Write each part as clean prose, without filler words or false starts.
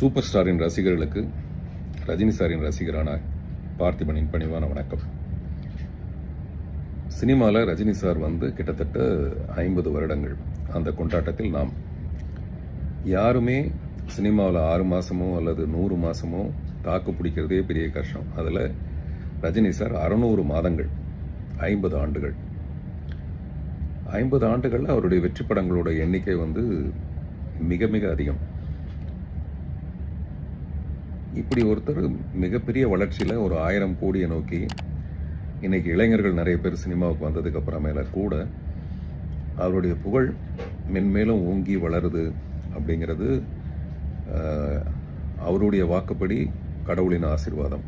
Super ஸ்டாரின் ரசிகர்களுக்கு ரஜினி சாரின் ரசிகரான பார்த்திபனின் பணிவான வணக்கம். சினிமாவில் ரஜினி சார் வந்து கிட்டத்தட்ட 50 வருடங்கள். அந்த கொண்டாட்டத்தில் நாம் யாருமே சினிமாவில் 6 மாதமோ அல்லது 100 மாதமோ தாக்கு பிடிக்கிறதே பெரிய கஷ்டம். அதில் ரஜினி சார் 600 மாதங்கள், 50 ஆண்டுகள். 50 ஆண்டுகளில் அவருடைய வெற்றி படங்களோட எண்ணிக்கை வந்து மிக மிக அதிகம். இப்படி ஒருத்தர் மிகப்பெரிய வளர்ச்சியில் ஒரு 1000 கோடியை நோக்கி இன்னைக்கு இளைஞர்கள் நிறைய பேர் சினிமாவுக்கு வந்ததுக்கு அப்புறமேல கூட அவருடைய புகழ் மென்மேலும் ஓங்கி வளருது அப்படிங்கிறது அவருடைய வாக்குப்படி கடவுளின் ஆசீர்வாதம்.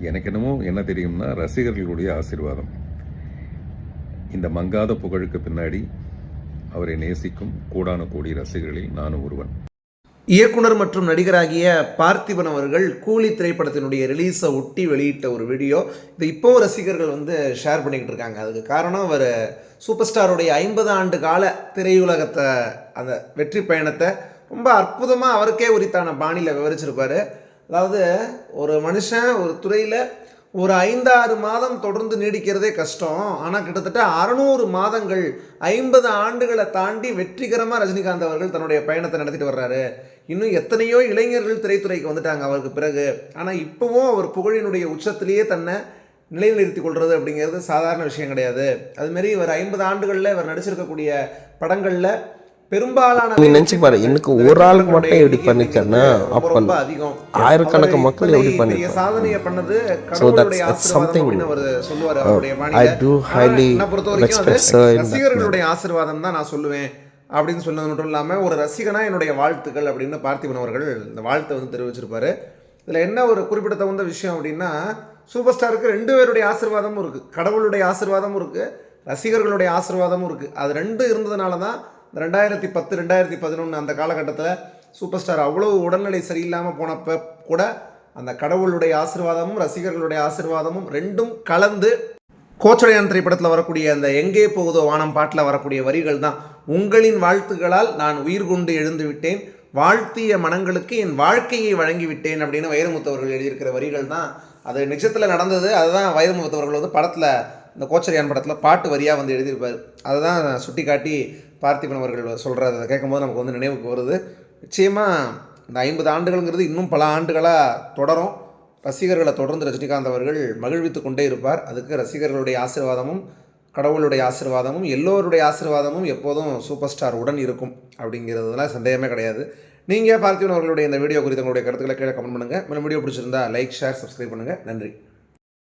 எனக்கு என்னமோ என்ன தெரியும்னா ரசிகர்களுடைய ஆசீர்வாதம். இந்த மங்காத புகழுக்கு பின்னாடி அவரை நேசிக்கும் கோடான கோடி ரசிகர்களில் நானும் ஒருவன். இயக்குனர் மற்றும் நடிகராகிய பார்த்திபன் அவர்கள் கூலி திரைப்படத்தினுடைய ரிலீஸை ஒட்டி வெளியிட்ட ஒரு வீடியோ இது இப்போவும் ரசிகர்கள் வந்து ஷேர் பண்ணிக்கிட்டு இருக்காங்க. அதுக்கு காரணம் அவர் சூப்பர் ஸ்டாருடைய 50 ஆண்டு கால திரையுலகத்தை அந்த வெற்றி பயணத்தை ரொம்ப அற்புதமாக அவருக்கே உரித்தான பாணியில் விவரிச்சிருப்பார். அதாவது ஒரு மனுஷன் ஒரு துறையில் ஒரு 5-6 மாதம் தொடர்ந்து நீடிக்கிறதே கஷ்டம். ஆனால் கிட்டத்தட்ட 600 மாதங்கள் 50 ஆண்டுகளை தாண்டி வெற்றிகரமாக ரஜினிகாந்த் அவர்கள் தன்னுடைய பயணத்தை நடத்திட்டு வர்றாரு. இன்னும் எத்தனையோ இளைஞர்கள் திரைத்துறைக்கு வந்துட்டாங்க அவருக்கு பிறகு. ஆனால் இப்போவும் அவர் புகழினுடைய உச்சத்திலேயே தன்னை நிலைநிறுத்தி கொள்வது அப்படிங்கிறது சாதாரண விஷயம் கிடையாது. அதுமாரி இவர் 50 ஆண்டுகளில் இவர் நடிச்சிருக்கக்கூடிய படங்களில் பெரும்பாலான நினைச்சு பாரு, எனக்கு ஒரு ஆளுக்கு மட்டும் எப்படி பண்ணிருக்கேன்னா அப்ப அதிகம் ஆயிரக்கணக்கான மக்கள் எப்படி பண்ணி சாதனையை பண்ணது கடவுளுடைய ஆசீர்வாதம் அவர் சொல்லுவார். அவருடைய ரசிகர்களுடைய ஆசீர்வாதம் தான் நான் சொல்லுவேன் அப்படின்னு சொன்னது மட்டும் இல்லாமல் ஒரு ரசிகனா என்னுடைய வாழ்த்துக்கள் அப்படின்னு பார்த்திபன் அவர்கள் இந்த வாழ்த்தை வந்து தெரிவிச்சிருப்பாரு. இதில் என்ன ஒரு குறிப்பிடத்தகுந்த விஷயம் அப்படின்னா, சூப்பர் ஸ்டாருக்கு 2 பேருடைய ஆசீர்வாதமும் இருக்குது. கடவுளுடைய ஆசீர்வாதமும் இருக்குது, ரசிகர்களுடைய ஆசீர்வாதமும் இருக்குது. அது 2 இருந்ததுனால தான் 2010 2011 அந்த காலகட்டத்தில் சூப்பர் ஸ்டார் அவ்வளோ உடல்நிலை சரியில்லாமல் போனப்போ கூட அந்த கடவுளுடைய ஆசீர்வாதமும் ரசிகர்களுடைய ஆசீர்வாதமும் 2ம் கலந்து கோச்சடையான் திரைப்படத்தில் வரக்கூடிய அந்த எங்கே போகுதோ வானம் பாட்டில் வரக்கூடிய வரிகள் தான், உங்களின் வாழ்த்துக்களால் நான் உயிர் கொண்டு எழுந்து விட்டேன், வாழ்த்திய மனங்களுக்கு என் வாழ்க்கையை வழங்கிவிட்டேன் அப்படின்னு வைரமுத்து அவர்கள் எழுதியிருக்கிற வரிகள் தான். அது நிஜத்தில் நடந்தது. அதுதான் வைரமுத்து அவர்கள் வந்து படத்தில் இந்த கோச்சடையான் படத்தில் பாட்டு வரியாக வந்து எழுதியிருப்பார். அதை தான் சுட்டி காட்டி பார்த்திபன் அவர்கள் சொல்கிறார். அதை கேட்கும்போது நமக்கு வந்து நினைவுக்கு வருது. நிச்சயமாக இந்த 50 ஆண்டுகள்ங்கிறது இன்னும் பல ஆண்டுகளாக தொடரும். ரசிகர்களை தொடர்ந்து ரஜினிகாந்த் அவர்கள் மகிழ்வித்து கொண்டே இருப்பார். அதுக்கு ரசிகர்களுடைய ஆசீர்வாதமும் கடவுளுடைய ஆசீர்வாதமும் எல்லோருடைய ஆசீர்வாதமும் எப்போதும் சூப்பர் ஸ்டார் உடன் இருக்கும் அப்படிங்கிறதுலாம் சந்தேகமே கிடையாது. நீங்கள் பார்த்திபன் அவர்களுடைய இந்த வீடியோ குறித்து உங்களுடைய கருத்துக்களை கீழே கமெண்ட் பண்ணுங்கள். மேலும் வீடியோ பிடிச்சிருந்தா லைக், ஷேர், சப்ஸ்கிரைப் பண்ணுங்கள். நன்றி.